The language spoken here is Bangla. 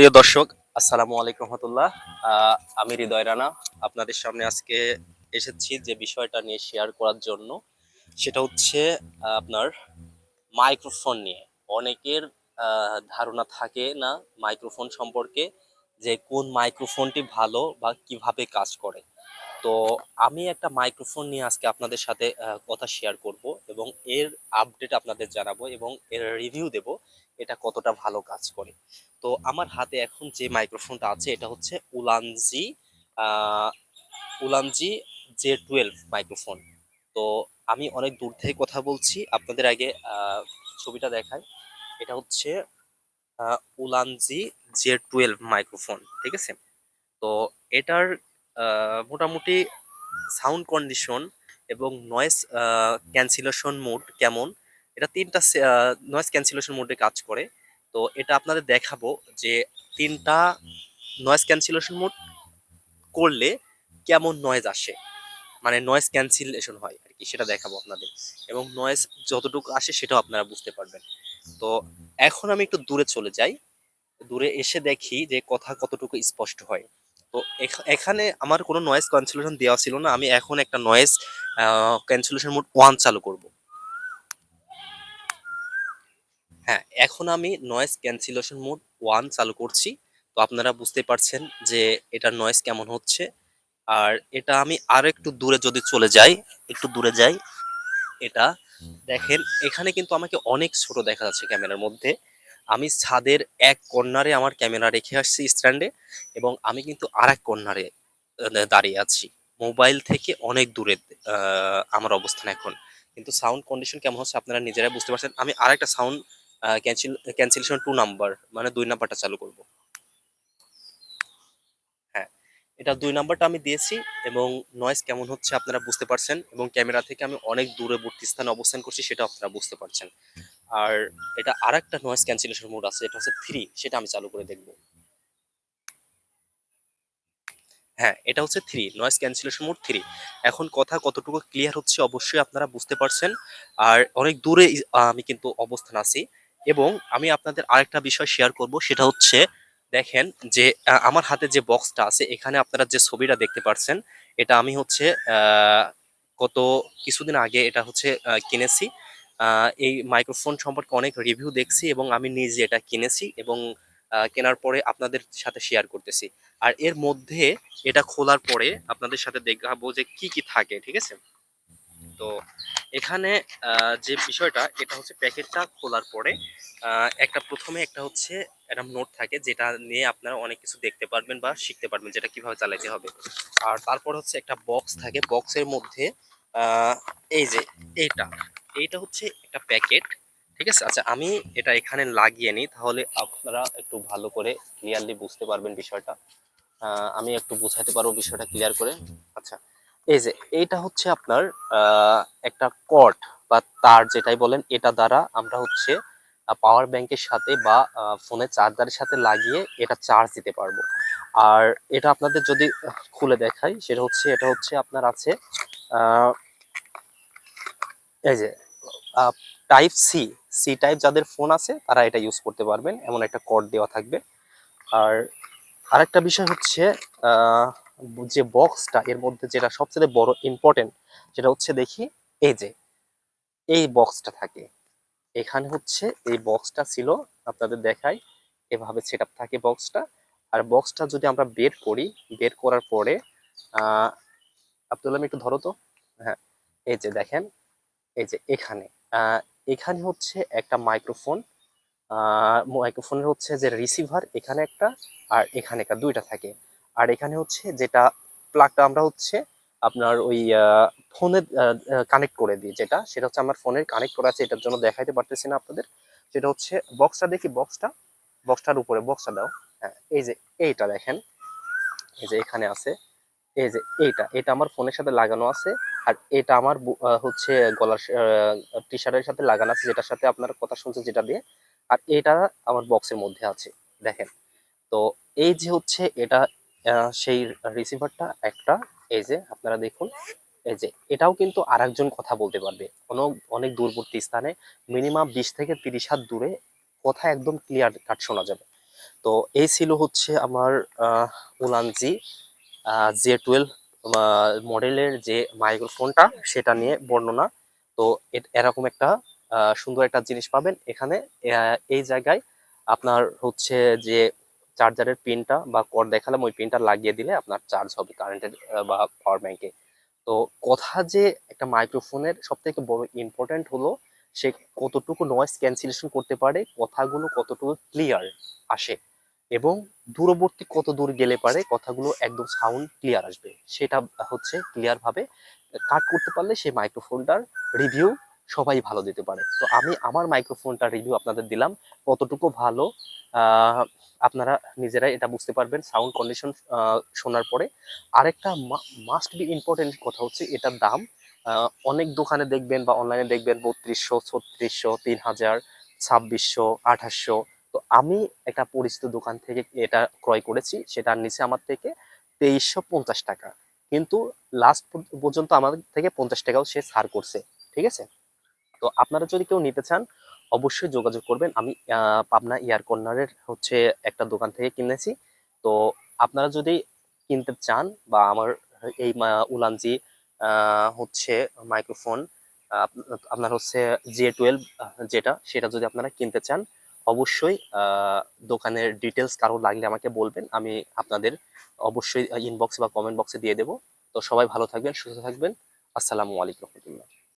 প্রিয় দর্শক, আসসালামু আলাইকুম রহমতুল্লাহ। আমি হৃদয় রানা আপনাদের সামনে আজকে এসেছি যে বিষয়টা নিয়ে শেয়ার করার জন্য। সেটা হচ্ছে আপনার মাইক্রোফোন নিয়ে। অনেকের ধারণা থাকে না মাইক্রোফোন সম্পর্কে, যে কোন মাইক্রোফোনটি ভালো বা কিভাবে কাজ করে। তো আমি একটা মাইক্রোফোন নিয়ে আজকে আপনাদের সাথে কথা শেয়ার করব এবং এর আপডেট আপনাদের জানাবো এবং এর রিভিউ দেব এটা কতটা ভালো কাজ করে। তো আমার হাতে এখন যে মাইক্রোফোনটা আছে এটা হচ্ছে আহ, উলানজি J12 মাইক্রোফোন। তো আমি অনেক দূর থেকে কথা বলছি, আপনাদের আগে ছবিটা দেখাই। এটা হচ্ছে উলানজি J12 মাইক্রোফোন, ঠিক আছে? তো এটার মোটামুটি সাউন্ড কন্ডিশন এবং নয়েজ ক্যান্সেলেশন মোড কেমন, এটা তিনটা নয়েজ ক্যান্সেলেশন মোডে কাজ করে। তো এটা আপনাদের দেখাবো যে তিনটা নয়েজ ক্যান্সেলেশন মোড করলে কেমন নয়েজ আসে, মানে নয়েজ ক্যান্সেলেশন হয় আর কি, সেটা দেখাবো আপনাদের। এবং নয়েজ যতটুকু আসে সেটাও আপনারা বুঝতে পারবেন। তো এখন আমি একটু দূরে চলে যাই, দূরে এসে দেখি যে কথা কতটুকু স্পষ্ট হয়। তো এখানে আমার কোনো নয়েজ ক্যান্সেলেশন দেওয়া ছিল না, আমি এখন একটা নয়েজ ক্যান্সেলেশন মোড 1 চালু করব। হ্যাঁ, এখন আমি নয়েজ ক্যান্সেলেশন মোড 1 চালু করছি। তো আপনারা বুঝতে পারছেন যে এটার নয়েজ কেমন হচ্ছে। আর এটা আমি আর একটু দূরে যদি চলে যাই, একটু দূরে যাই, এটা দেখেন, এখানে কিন্তু আমাকে অনেক ছোট দেখা যাচ্ছে ক্যামেরার মধ্যে। আমি ছাদের এক কর্নারে আমার ক্যামেরা রেখে আসছি স্ট্যান্ডে, এবং আমি কিন্তু আর এক কর্নারে দাঁড়িয়ে আছি, মোবাইল থেকে অনেক দূরে আমার অবস্থান এখন। কিন্তু সাউন্ড কন্ডিশন কেমন হচ্ছে আপনারা নিজেরাই বুঝতে পারছেন। আমি আর একটা সাউন্ড ক্যান্সেলেশন 2 নাম্বার, মানে 2 নাম্বারটা চালু করব। হ্যাঁ, এটা 2 নাম্বারটা আমি দিয়েছি এবং নয়েজ কেমন হচ্ছে আপনারা বুঝতে পারছেন, এবং ক্যামেরা থেকে আমি অনেক দূরবর্তী স্থানে অবস্থান করছি সেটা আপনারা বুঝতে পারছেন। আর এটা আরেকটা নয়েজ ক্যান্সেলেশন মোড আছে, এটা হচ্ছে 3, সেটা আমি চালু করে দেখব। হ্যাঁ, এটা হচ্ছে 3, নয়েজ ক্যান্সেলেশন মোড 3। এখন কথা কতটুকু ক্লিয়ার হচ্ছে অবশ্যই আপনারা বুঝতে পারছেন। আর অনেক দূরে আমি কিন্তু অবস্থান আছি। এবং আমি আপনাদের আরেকটা বিষয় শেয়ার করব, সেটা হচ্ছে দেখেন যে আমার হাতে যে বক্সটা আছে এখানে আপনারা যে ছবিটা দেখতে পাচ্ছেন, এটা আমি হচ্ছে আহ, গত কিছুদিন আগে এটা হচ্ছে কিনেছি। এই মাইক্রোফোন সম্পর্কে অনেক রিভিউ দেখছি এবং আমি নিজে এটা কিনেছি, এবং কেনার পরে আপনাদের সাথে শেয়ার করতেছি। আর এর মধ্যে এটা খোলার পরে আপনাদের সাথে দেখাবো যে কি কি থাকে, ঠিক আছে? তো এখানে যে বিষয়টা, এটা হচ্ছে প্যাকেটটা খোলার পরে একটা প্রথমে একটা হচ্ছে একটা নোট থাকে, যেটা নিয়ে আপনারা অনেক কিছু দেখতে পারবেন বা শিখতে পারবেন যেটা কিভাবে চালাতে হবে। আর তারপর হচ্ছে একটা বক্স থাকে, বক্সের মধ্যে আহ, এই যে এইটা এইটা হচ্ছে একটা প্যাকেট, ঠিক আছে? আচ্ছা, আমি এটা এখানে লাগিয়ে নিই, তাহলে আপনারা একটু ভালো করে ক্লিয়ারলি বুঝতে পারবেন বিষয়টা। আমি একটু বোঝাতে পারবো বিষয়টা ক্লিয়ার করে। আচ্ছা, এই যে এইটা হচ্ছে আপনার একটা কর্ড বা তার যেটাই বলেন, এটা দ্বারা আমরা হচ্ছে পাওয়ার ব্যাংকের সাথে বা ফোনের চার্জারের সাথে লাগিয়ে এটা চার্জ দিতে পারবো। আর এটা আপনাদের যদি খুলে দেখাই, সেটা হচ্ছে এটা হচ্ছে আপনার আছে আহ, এই যে টাইপ সি, সি টাইপ যাদের ফোন আছে তারা এটা ইউজ করতে পারবেন, এমন একটা কর্ড দেওয়া থাকবে। আর আরেকটা বিষয় হচ্ছে আহ, যে বক্সটা, এর মধ্যে যেটা সবচেয়ে বড় ইম্পর্টেন্ট, সেটা হচ্ছে দেখি এই যে এই বক্সটা থাকে এখানে, হচ্ছে এই বক্সটা ছিল, আপনাদের দেখাই, এভাবে সেট আপ থাকে বক্সটা। আর বক্সটা যদি আমরা বের করি, বের করার পরে আহ আব্দুল্লাহ একটু ধরো তো। হ্যাঁ, এই যে দেখেন, এই যে এখানে আহ এখানে হচ্ছে একটা মাইক্রোফোন, মাইক্রোফোনের হচ্ছে যে রিসিভার এখানে একটা, আর এখানে একটা, দুইটা থাকে। আর এখানে হচ্ছে যেটা প্লাগটা আমরা হচ্ছে আপনার ওই ফোনে কানেক্ট করে দিই, যেটা সেটা হচ্ছে আমার ফোনের কানেক্ট করা আছে, এটার জন্য দেখাইতে পারতেছি না আপনাদের। সেটা হচ্ছে বক্সটা, দেখি বক্সটা, বক্সটার উপরে বক্সটা দাও। হ্যাঁ, এই যে এইটা দেখেন, এই যে এখানে আছে, এই যে এইটা, এটা আমার ফোনের সাথে লাগানো আছে। আর এটা আমার হচ্ছে গলার টি শার্টের সাথে লাগানো আছে, যেটার সাথে আপনার কথা শুনছেন যেটা দিয়ে। আর এটা আমার বক্সের মধ্যে আছে, দেখেন। তো এই যে হচ্ছে এটা সেই রিসিভারটা একটা, এই যে আপনারা দেখুন, এই যে এটাও কিন্তু আরেকজন কথা বলতে পারবে অনেক অনেক দূরবর্তী স্থানে, মিনিমাম 20 থেকে 30 হাত দূরে কথা একদম ক্লিয়ার কাট শোনা যাবে। তো এই ছিল হচ্ছে আমার উলানজি J12 মডেলের যে মাইক্রোফোনটা সেটা নিয়ে বর্ণনা। তো এরকম একটা সুন্দর একটা জিনিস পাবেন এখানে। এই জায়গায় আপনার হচ্ছে যে চার্জারের পিনটা বা কর্ড দেখালাম, ওই পিনটা লাগিয়ে দিলে আপনার চার্জ হবে কারেন্টের বা পাওয়ার ব্যাংকে। তো কথা যে একটা মাইক্রোফোনের সব থেকে বড় ইম্পর্ট্যান্ট হলো সে কতটুকু নয়েজ ক্যান্সেলেশন করতে পারে, কথাগুলো কতটুকু ক্লিয়ার আসে, এবং দূরবর্তী কত দূর গেলে পারে কথাগুলো একদম সাউন্ড ক্লিয়ার আসবে, সেটা হচ্ছে ক্লিয়ার ভাবে কাট করতে পারলে সেই মাইক্রোফোনটার রিভিউ সবাই ভালো দিতে পারে। তো আমি আমার মাইক্রোফোনটার রিভিউ আপনাদের দিলাম, কতটুকু ভালো আহ, আপনারা নিজেরাই এটা বুঝতে পারবেন সাউন্ড কন্ডিশন শোনার পরে। আরেকটা মাস্ট বি ইম্পর্টেন্ট কথা হচ্ছে এটার দাম অনেক দোকানে দেখবেন বা অনলাইনে দেখবেন 3200, 3600, 3000, 2600, 2800। তো আমি একটা পরিচিত দোকান থেকে এটা ক্রয় করেছি, সেটার নিচে আমার থেকে 2350 টাকা, কিন্তু লাস্ট পর্যন্ত আমার থেকে 50 টাকাও সে ছাড় করছে। ঠিক আছে? তো আপনারা যদি কেউ নিতে চান অবশ্যই যোগাযোগ করবেন। আমি পাবনা এয়ার কর্নারের হচ্ছে একটা দোকান থেকে কিনেছি। তো আপনারা যদি কিনতে চান বা আমার এই উলানজি হচ্ছে মাইক্রোফোন আপনার হচ্ছে J12 যেটা, সেটা যদি আপনারা কিনতে চান অবশ্যই দোকানের ডিটেলস কারো লাগলে আমাকে বলবেন, আমি আপনাদের অবশ্যই ইনবক্স বা কমেন্ট বক্সে দিয়ে দেবো। তো সবাই ভালো থাকবেন, সুস্থ থাকবেন। আসসালামু আলাইকুম রহমতুল্লাহ।